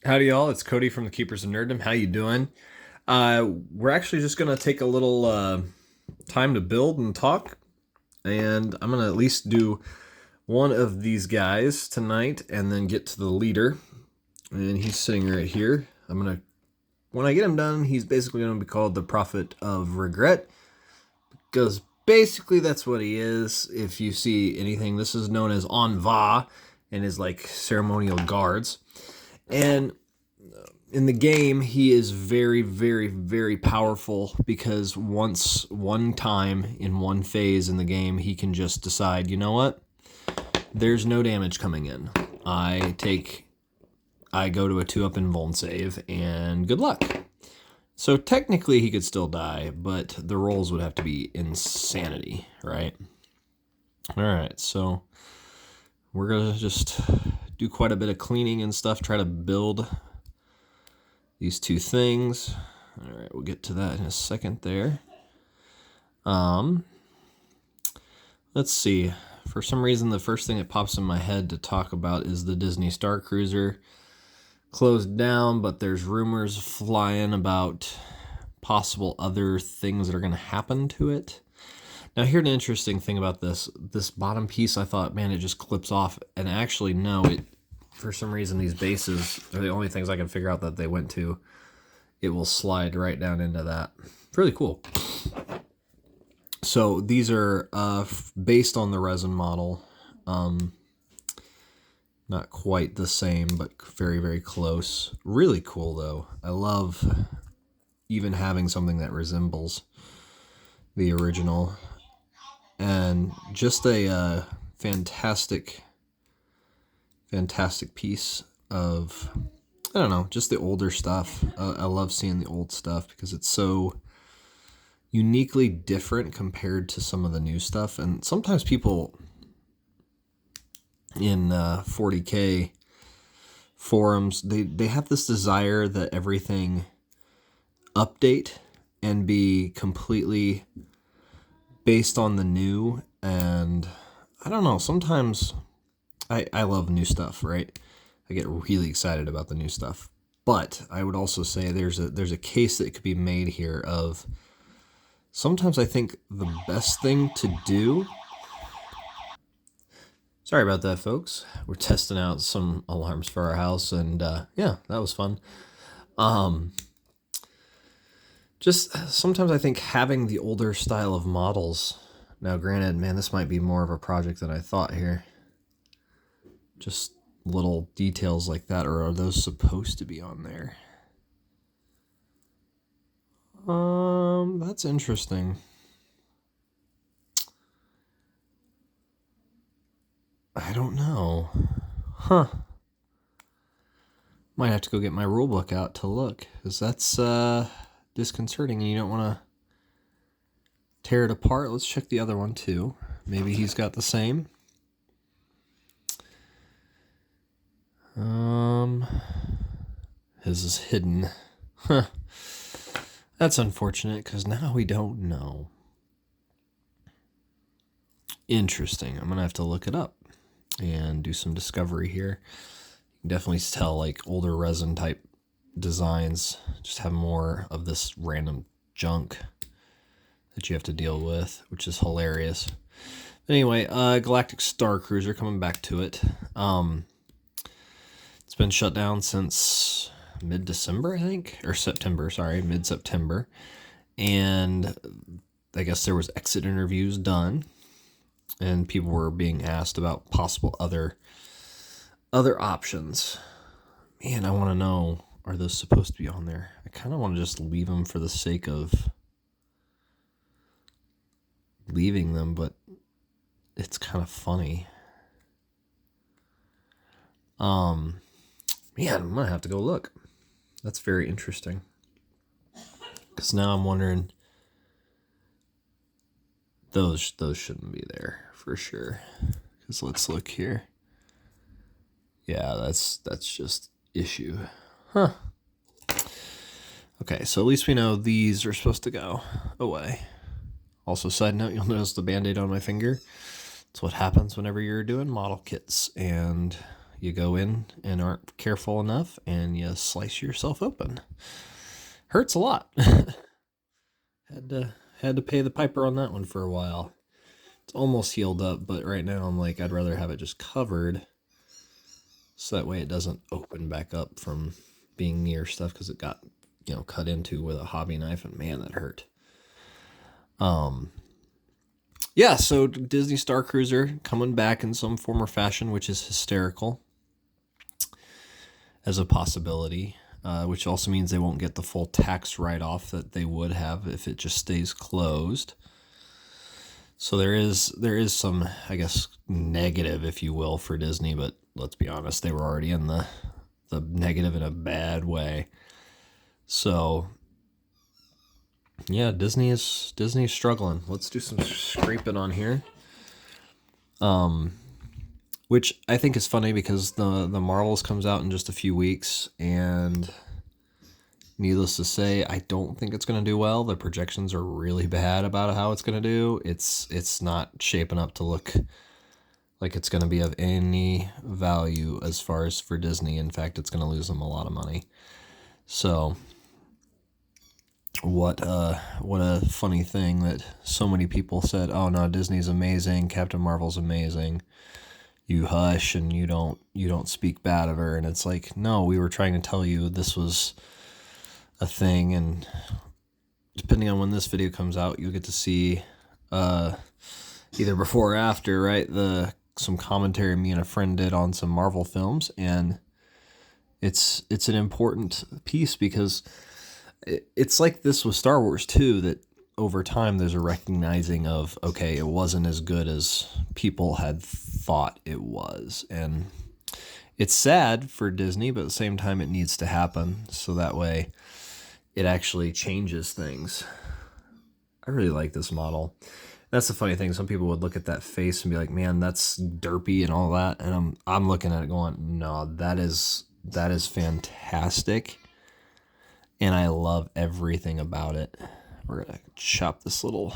Howdy, y'all. It's Cody from the Keepers of Nerddom. How you doing? We're actually just gonna take a little time to build and talk, and I'm gonna at least do one of these guys tonight, and then get to the leader. And he's sitting right here. When I get him done, he's basically gonna be called the Prophet of Regret, because basically that's what he is. If you see anything, this is known as Aun'va, and is like ceremonial guards. And in the game, he is very, very, very powerful because one time in one phase in the game, he can just decide, you know what? There's no damage coming in. I go to a 2-up invuln save, and good luck. So technically, he could still die, but the rolls would have to be insanity, right? All right, so we're gonna just do quite a bit of cleaning and stuff, try to build these two things. All right, we'll get to that in a second there. Let's see. For some reason, the first thing that pops in my head to talk about is the Disney Star Cruiser. Closed down, but there's rumors flying about possible other things that are going to happen to it. Now, here's an interesting thing about this bottom piece. I thought, man, it just clips off, and actually, no. For some reason, these bases are the only things I can figure out that they went to. It will slide right down into that. Really cool. So these are based on the resin model. Not quite the same, but very, very close. Really cool, though. I love even having something that resembles the original. And just a fantastic piece of, I don't know, just the older stuff. I love seeing the old stuff because it's so uniquely different compared to some of the new stuff. And sometimes people in 40K forums, they have this desire that everything update and be completely based on the new. And I don't know, sometimes I love new stuff, right? I get really excited about the new stuff. But I would also say there's a case that could be made here of sometimes I think the best thing to do. Sorry about that, folks. We're testing out some alarms for our house, and yeah, that was fun. Just sometimes I think having the older style of models. Now, granted, man, this might be more of a project than I thought here. Just little details like that, or are those supposed to be on there? That's interesting. I don't know. Huh. Might have to go get my rulebook out to look, because that's disconcerting and you don't want to tear it apart. Let's check the other one too. Maybe he's got the same. His is hidden. Huh. That's unfortunate because now we don't know. Interesting. I'm gonna have to look it up and do some discovery here. You can definitely tell like older resin type designs just have more of this random junk that you have to deal with, which is hilarious. Anyway, Galactic Star Cruiser, coming back to it. It's been shut down since mid-December, I think, or September, sorry, mid-September. And I guess there was exit interviews done, and people were being asked about possible other options. Man, I want to know, are those supposed to be on there? I kind of want to just leave them for the sake of leaving them, but it's kind of funny. Man, I'm gonna have to go look. That's very interesting. Because now I'm wondering, those shouldn't be there for sure. Because let's look here. Yeah, that's just issue. Huh. Okay, so at least we know these are supposed to go away. Also, side note, you'll notice the Band-Aid on my finger. It's what happens whenever you're doing model kits and you go in and aren't careful enough and you slice yourself open. Hurts a lot. Had to pay the piper on that one for a while. It's almost healed up, but right now I'm like, I'd rather have it just covered so that way it doesn't open back up from being near stuff, because it got, cut into with a hobby knife, and man, that hurt. Yeah, so Disney Star Cruiser coming back in some form or fashion, which is hysterical as a possibility, which also means they won't get the full tax write-off that they would have if it just stays closed. So there is some, I guess, negative, if you will, for Disney, but let's be honest, they were already in the negative in a bad way. So yeah, Disney's struggling. Let's do some scraping on here. Which I think is funny because the Marvels comes out in just a few weeks, and needless to say, I don't think it's going to do well. The projections are really bad about how it's going to do. It's not shaping up to look like it's going to be of any value as far as for Disney. In fact, it's going to lose them a lot of money. So what a funny thing that so many people said, oh no, Disney's amazing, Captain Marvel's amazing, you hush and you don't speak bad of her. And it's like, no, we were trying to tell you this was a thing, and depending on when this video comes out, you'll get to see either before or after, right, some commentary me and a friend did on some Marvel films, and it's an important piece because it's like this with Star Wars too, that over time there's a recognizing of, okay, it wasn't as good as people had thought it was. And it's sad for Disney, but at the same time it needs to happen so that way it actually changes things. I really like this model. That's the funny thing. Some people would look at that face and be like, man, that's derpy and all that. And I'm looking at it going, no, that is fantastic. And I love everything about it. We're going to chop this little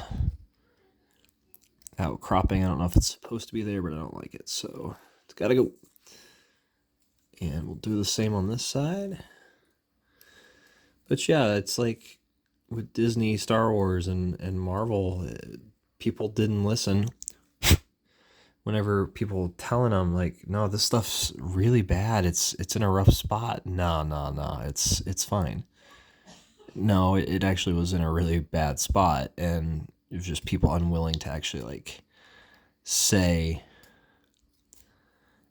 outcropping. I don't know if it's supposed to be there, but I don't like it. So it's got to go. And we'll do the same on this side. But yeah, it's like with Disney, Star Wars, and Marvel, people didn't listen. Whenever people telling them like, no, this stuff's really bad. It's in a rough spot. No, it's fine. No, it actually was in a really bad spot, and it was just people unwilling to actually like say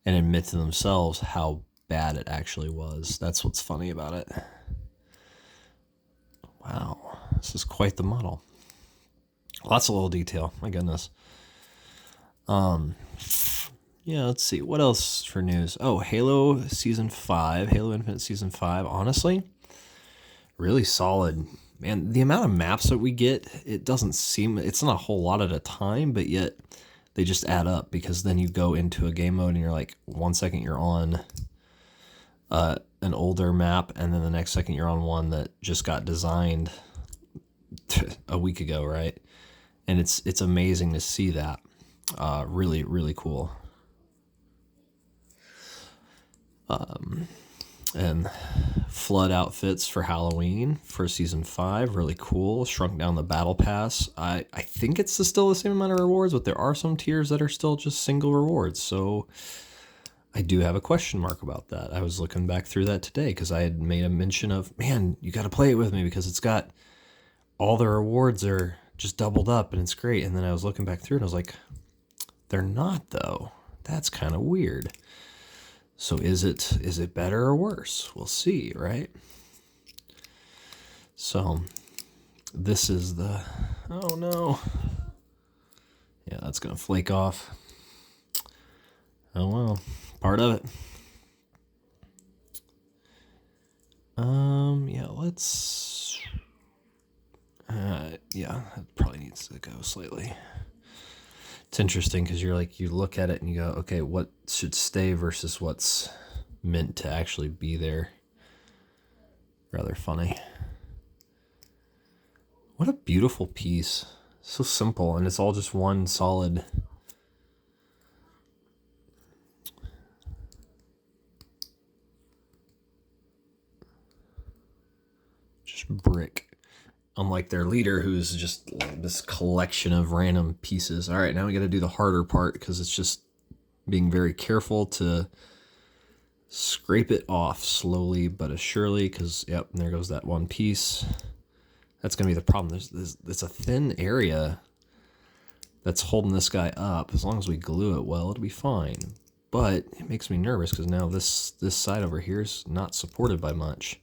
and admit to themselves how bad it actually was. That's what's funny about it. Wow, this is quite the model. Lots of little detail, my goodness. Yeah, let's see. What else for news? Oh, Halo Season 5, Halo Infinite Season 5. Honestly, really solid. Man, the amount of maps that we get, it doesn't seem, it's not a whole lot at a time, but yet they just add up, because then you go into a game mode and you're like, 1 second you're on an older map, and then the next second you're on one that just got designed a week ago, right? And it's amazing to see that. Really, really cool. And flood outfits for Halloween for Season 5, really cool. Shrunk down the battle pass. I think it's still the same amount of rewards, but there are some tiers that are still just single rewards. So I do have a question mark about that. I was looking back through that today because I had made a mention of, man, you got to play it with me because it's got all the rewards are just doubled up and it's great. And then I was looking back through and I was like, they're not though. That's kind of weird. So is it better or worse? We'll see, right? So this is the, oh no. Yeah, that's going to flake off. Oh well, part of it. Yeah, let's, yeah, it probably needs to go slightly. It's interesting because you're like, you look at it and you go, okay, what should stay versus what's meant to actually be there. Rather funny. What a beautiful piece. So simple, and it's all just one solid. much brick. Unlike their leader, who's just this collection of random pieces. All right, now we got to do the harder part because it's just being very careful to scrape it off slowly but surely because, yep, there goes that one piece. That's going to be the problem. It's a thin area that's holding this guy up. As long as we glue it well, it'll be fine. But it makes me nervous because now this side over here is not supported by much.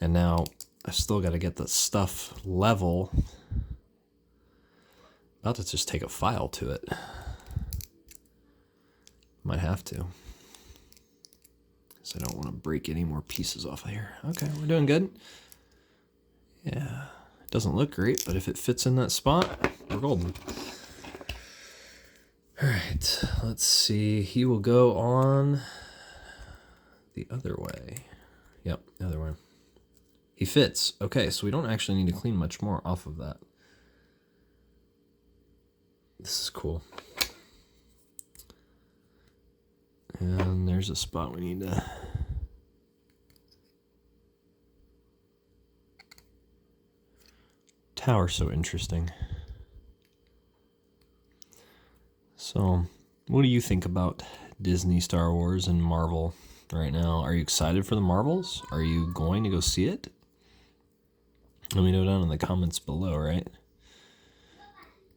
And now I've still got to get the stuff level. About to just take a file to it. Might have to. Because I don't want to break any more pieces off of here. Okay, we're doing good. Yeah, it doesn't look great, but if it fits in that spot, we're golden. All right, let's see. He will go on the other way. Yep, the other way. He fits. Okay, so we don't actually need to clean much more off of that. This is cool. And there's a spot we need to... Tower's so interesting. So, what do you think about Disney, Star Wars, and Marvel right now? Are you excited for the Marvels? Are you going to go see it? Let me know down in the comments below, right?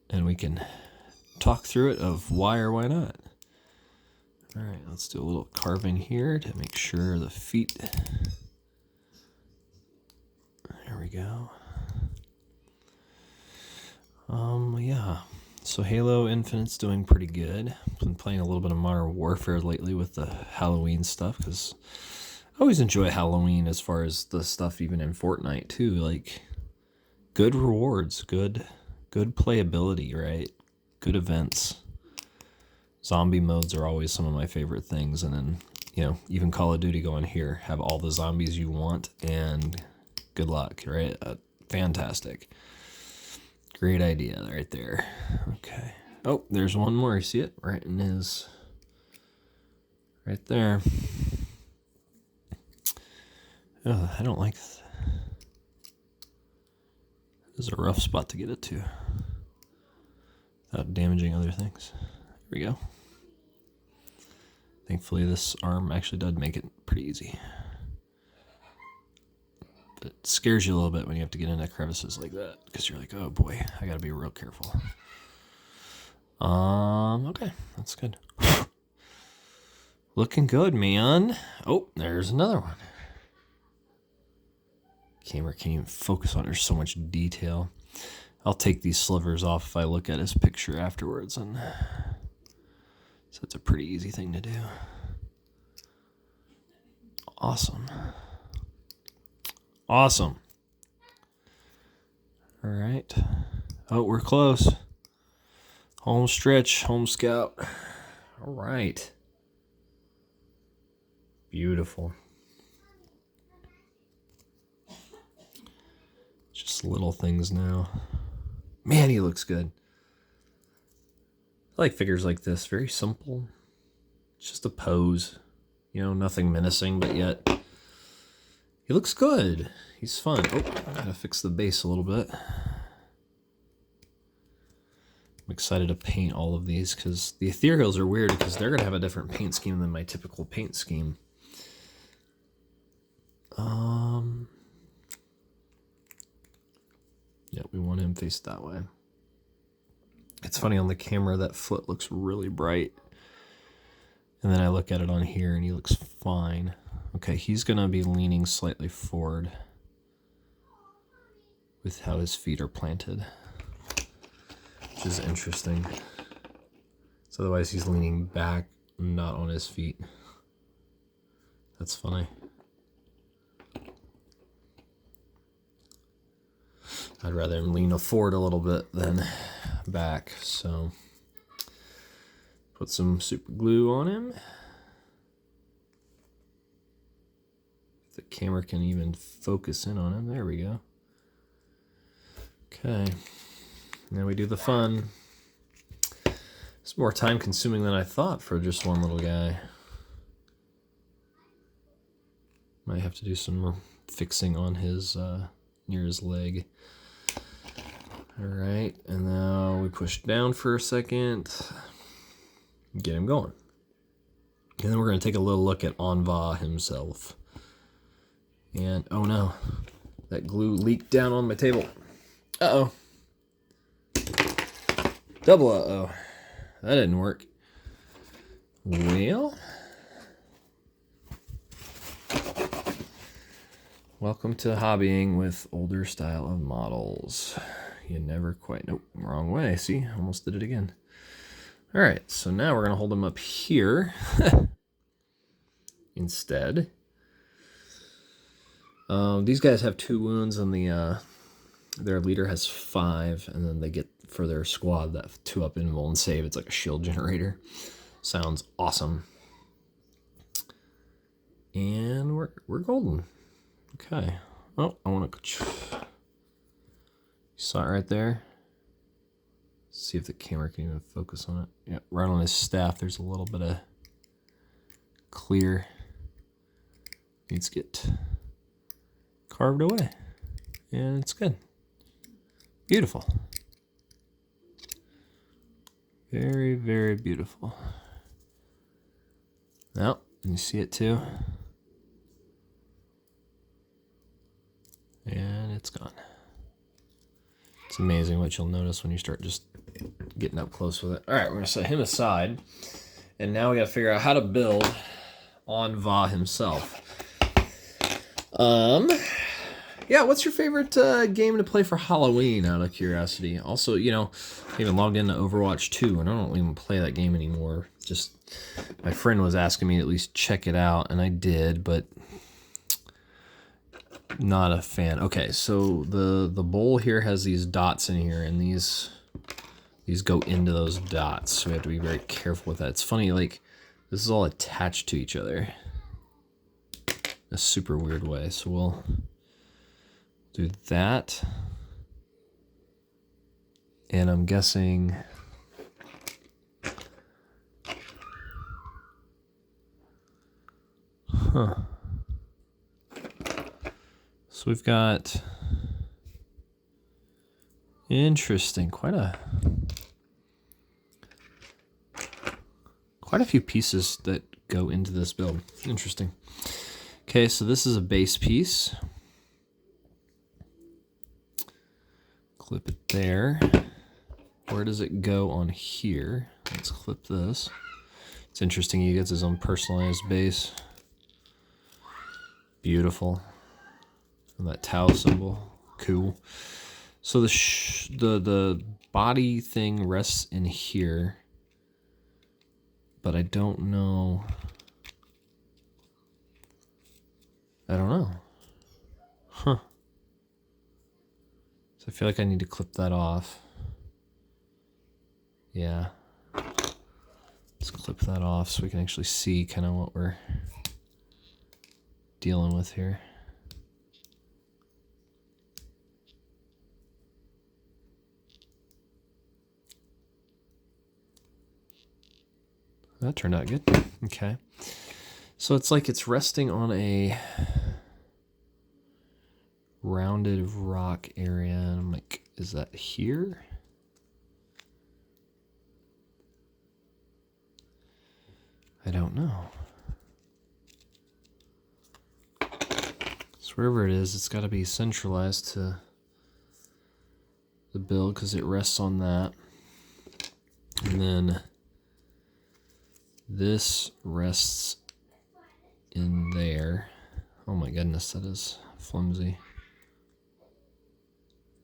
And we can talk through it of why or why not. All right, let's do a little carving here to make sure the feet... There we go. Yeah. So Halo Infinite's doing pretty good. Been playing a little bit of Modern Warfare lately with the Halloween stuff because I always enjoy Halloween as far as the stuff even in Fortnite too. Like good rewards, good playability, right? Good events. Zombie modes are always some of my favorite things, and then, you know, even Call of Duty going here, have all the zombies you want, and good luck, right? Fantastic. Great idea right there. Okay. Oh, there's one more. You see it? Right in his... Right there. Oh, I don't like that. This is a rough spot to get it to without damaging other things. There we go. Thankfully, this arm actually does make it pretty easy. But it scares you a little bit when you have to get into crevices like that, because you're like, oh boy, I gotta be real careful. Okay, that's good. Looking good, man. Oh, there's another one. Camera can't even focus on it. There's so much detail. I'll take these slivers off if I look at his picture afterwards, and so it's a pretty easy thing to do. Awesome. Awesome. All right. Oh, we're close. Home stretch, home scout. All right. Beautiful. Just little things now. Man, he looks good. I like figures like this. Very simple. It's just a pose. You know, nothing menacing, but yet he looks good. He's fun. Oh, I gotta fix the base a little bit. I'm excited to paint all of these because the ethereals are weird because they're gonna have a different paint scheme than my typical paint scheme. Yeah, we want him faced that way. It's funny, on the camera that foot looks really bright. And then I look at it on here and he looks fine. Okay, he's gonna be leaning slightly forward with how his feet are planted, which is interesting. So otherwise he's leaning back, not on his feet. That's funny. I'd rather him lean forward a little bit than back, so put some super glue on him. If the camera can even focus in on him, there we go. Okay, now we do the fun. It's more time consuming than I thought for just one little guy. Might have to do some fixing on his near his leg. All right, and now we push down for a second, get him going. And then we're going to take a little look at Aun'va himself. And, oh no, that glue leaked down on my table. Uh-oh. Double uh-oh. That didn't work. Well, welcome to hobbying with older style of models. You never quite, nope, wrong way. See, almost did it again. All right, so now we're going to hold them up here instead. These guys have 2 wounds, and their leader has 5, and then they get for their squad that 2-up invul and save. It's like a shield generator. Sounds awesome. And we're golden. Okay. Oh, I want to. You saw it right there. See if the camera can even focus on it. Yeah, right on his staff. There's a little bit of clear. Needs to get carved away, and it's good. Beautiful. Very, very beautiful. Now, you see it too. And it's gone. It's amazing what you'll notice when you start just getting up close with it. All right, we're going to set him aside. And now we got to figure out how to build Aun'va himself. Yeah, what's your favorite game to play for Halloween, out of curiosity? Also, you know, I even logged into Overwatch 2, and I don't even play that game anymore. Just, my friend was asking me to at least check it out, and I did, but not a fan. Okay, so the bowl here has these dots in here, and these go into those dots, so we have to be very careful with that. It's funny, like, this is all attached to each other in a super weird way, so we'll do that. And I'm guessing so we've got interesting, quite a few pieces that go into this build. Interesting. Okay, so this is a base piece. Clip it there. Where does it go on here? Let's clip this. It's interesting, he gets his own personalized base. Beautiful. And that Tau symbol, cool. So the body thing rests in here, but I don't know. I don't know. Huh. So I feel like I need to clip that off. Yeah. Let's clip that off so we can actually see kind of what we're dealing with here. That turned out good. Okay. So it's like it's resting on a rounded rock area, and I'm like, is that here? I don't know. So wherever it is, it's got to be centralized to the build because it rests on that. And then this rests in there. Oh my goodness, that is flimsy.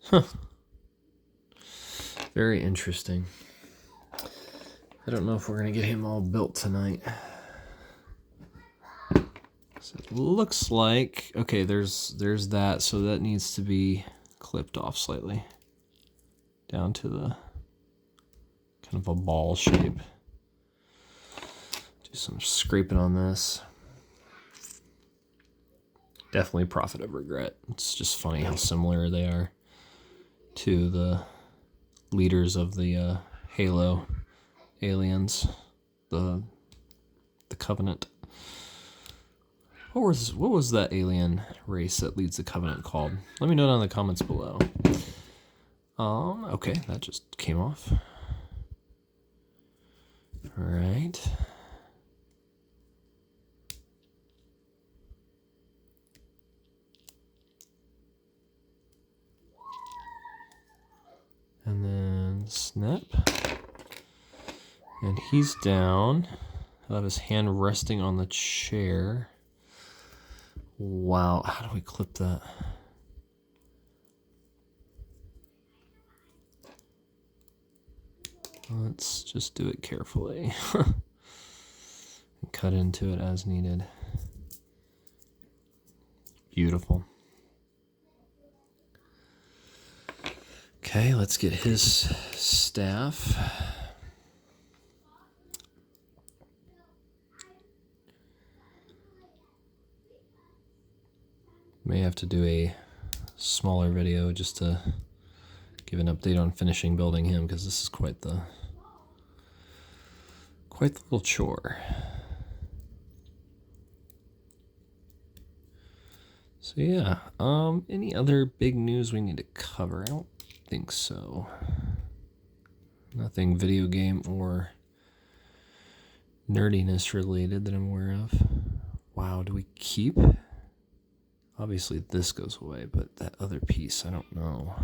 Huh. Very interesting. I don't know if we're going to get him all built tonight. So it looks like, okay, there's that, so that needs to be clipped off slightly down to the kind of a ball shape. Do some scraping on this. Definitely Prophet of Regret. It's just funny how similar they are to the leaders of the Halo aliens, the Covenant. What was that alien race that leads the Covenant called? Let me know down in the comments below. Okay, that just came off. All right. And then snap. And he's down. He'll have his hand resting on the chair. Wow, how do we clip that? Let's just do it carefully. Cut into it as needed. Beautiful. Okay, let's get his staff. May have to do a smaller video just to give an update on finishing building him, because this is quite the little chore. So yeah, any other big news we need to cover? I don't think so. Nothing video game or nerdiness related that I'm aware of. Wow, do we keep? Obviously this goes away, but that other piece, I don't know.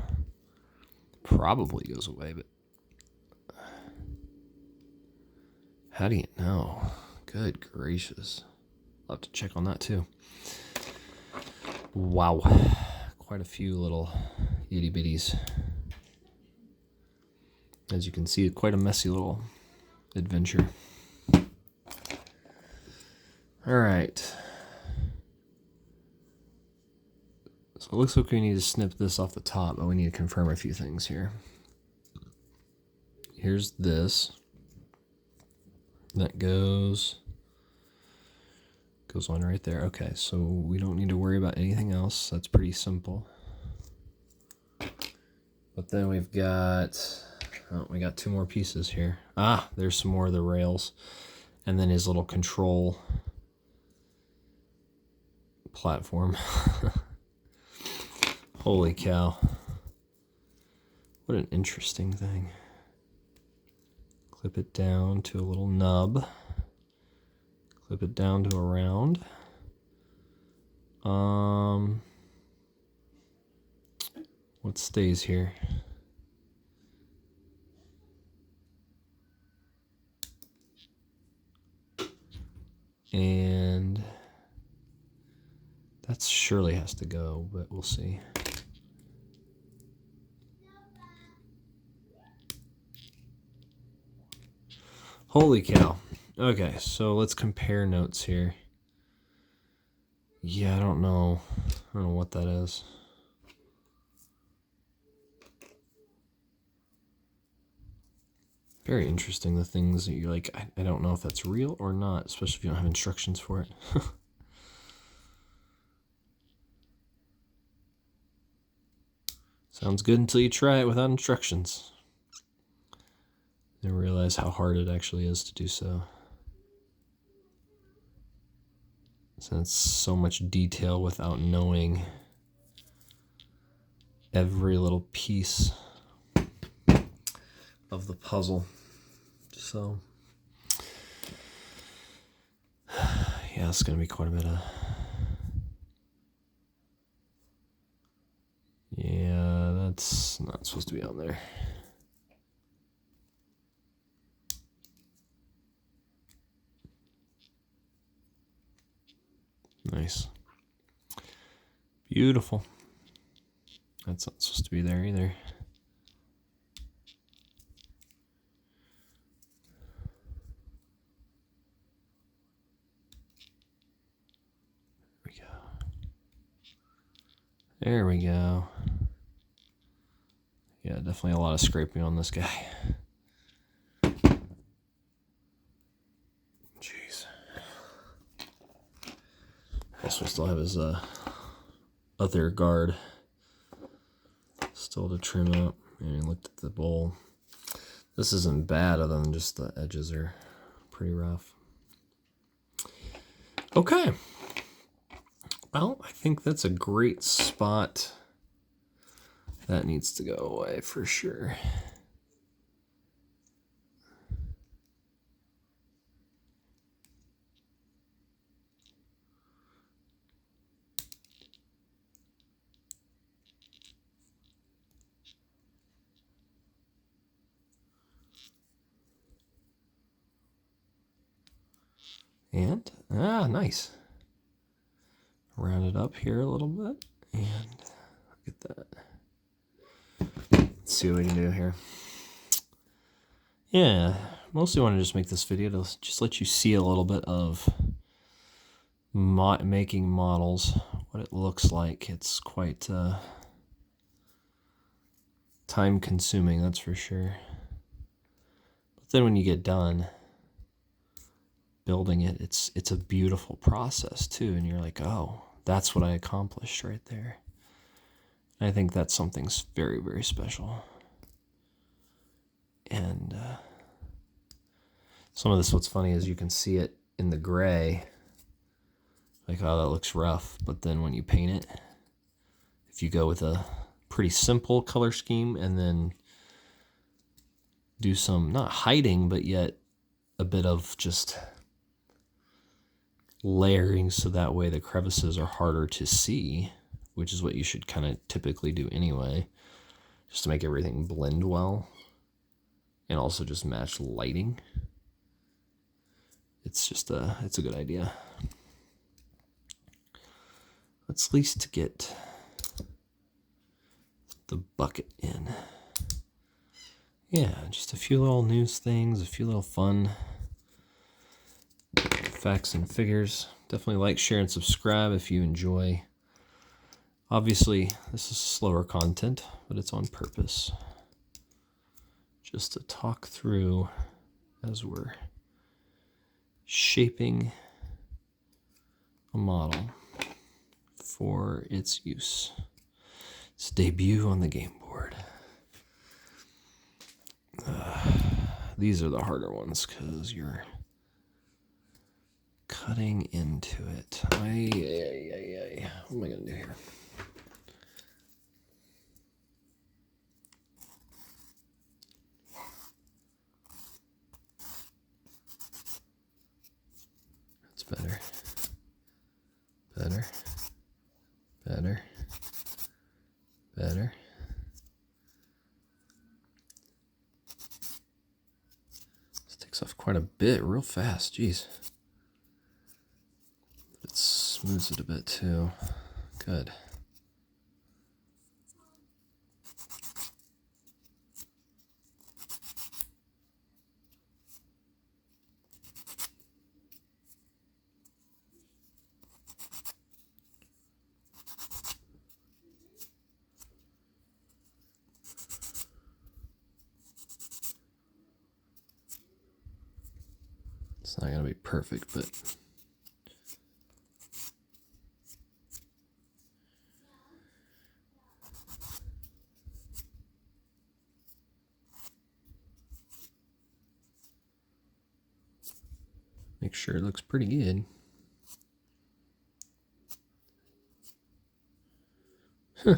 Probably goes away, but how do you know? Good gracious. I'll have to check on that too. Wow. Quite a few little itty bitties. As you can see, quite a messy little adventure. All right. So it looks like we need to snip this off the top, but we need to confirm a few things here. Here's this. That goes on right there. Okay, so we don't need to worry about anything else. That's pretty simple. But then we've got, we got two more pieces here. Ah, there's some more of the rails. And then his little control platform. Holy cow. What an interesting thing. Clip it down to a little nub. Clip it down to a round. What stays here? And that surely has to go, but we'll see. Holy cow. Okay, so let's compare notes here. Yeah, I don't know what that is. Very interesting, the things that you're like, I don't know if that's real or not, especially if you don't have instructions for it. Sounds good until you try it without instructions. Then realize how hard it actually is to do so. Since so much detail without knowing every little piece of the puzzle. So yeah, it's gonna be quite a bit of, yeah, that's not supposed to be on there. Nice. Beautiful. That's not supposed to be there either. There we go. There we go. Yeah, definitely a lot of scraping on this guy. Jeez. Guess we still have his other guard still to trim up. And looked at the bowl. This isn't bad, other than just the edges are pretty rough. Okay. Well, I think that's a great spot. That needs to go away for sure. And, nice. Round it up here a little bit. And look at that. Let's see what we can do here. Yeah, mostly want to just make this video to just let you see a little bit of making models, what it looks like. It's quite time consuming, that's for sure. But then when you get done building it, it's a beautiful process too, and you're like, oh, that's what I accomplished right there. And I think that's something's very, very special. And some of this, what's funny is you can see it in the gray, like, oh, that looks rough. But then when you paint it, if you go with a pretty simple color scheme and then do some, not hiding, but yet a bit of just layering so that way the crevices are harder to see, which is what you should kind of typically do anyway, just to make everything blend well and also just match lighting. It's just it's a good idea. Let's at least get the bucket in. Yeah, just a few little news things, a few little fun facts and figures. Definitely like, share, and subscribe if you enjoy. Obviously, this is slower content, but it's on purpose. Just to talk through as we're shaping a model for its use. Its debut on the game board. These are the harder ones because you're cutting into it. What am I going to do here? That's better. Better. Better. Better. This takes off quite a bit real fast. Jeez. It smooths it a bit too. Good. It's not going to be perfect, but make sure it looks pretty good. Huh.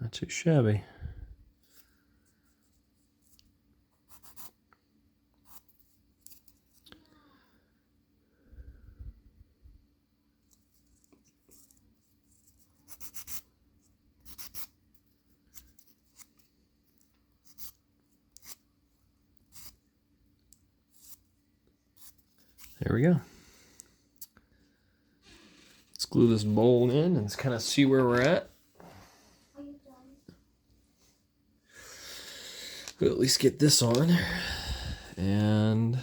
Not too shabby. There we go. Let's glue this bowl in and kind of see where we're at. We'll at least get this on. And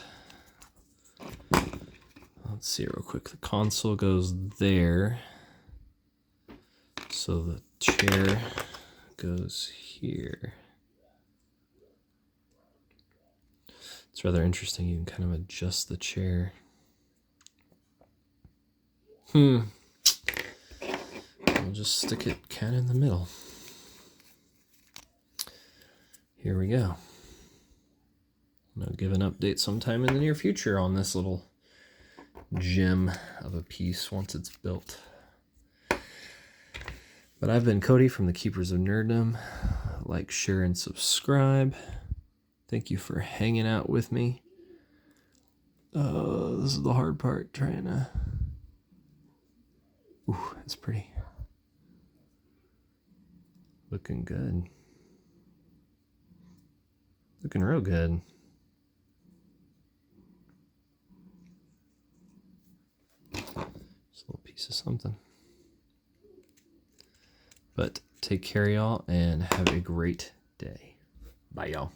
let's see real quick. The console goes there. So the chair goes here. It's rather interesting. You can kind of adjust the chair. We'll just stick it kind of in the middle. Here we go. I'll give an update sometime in the near future on this little gem of a piece once it's built. But I've been Cody from the Keepers of Nerddom. Like, share, and subscribe. Thank you for hanging out with me. This is the hard part, trying to... Ooh, that's pretty. Looking good. Looking real good. Just a little piece of something. But take care, y'all, and have a great day. Bye, y'all.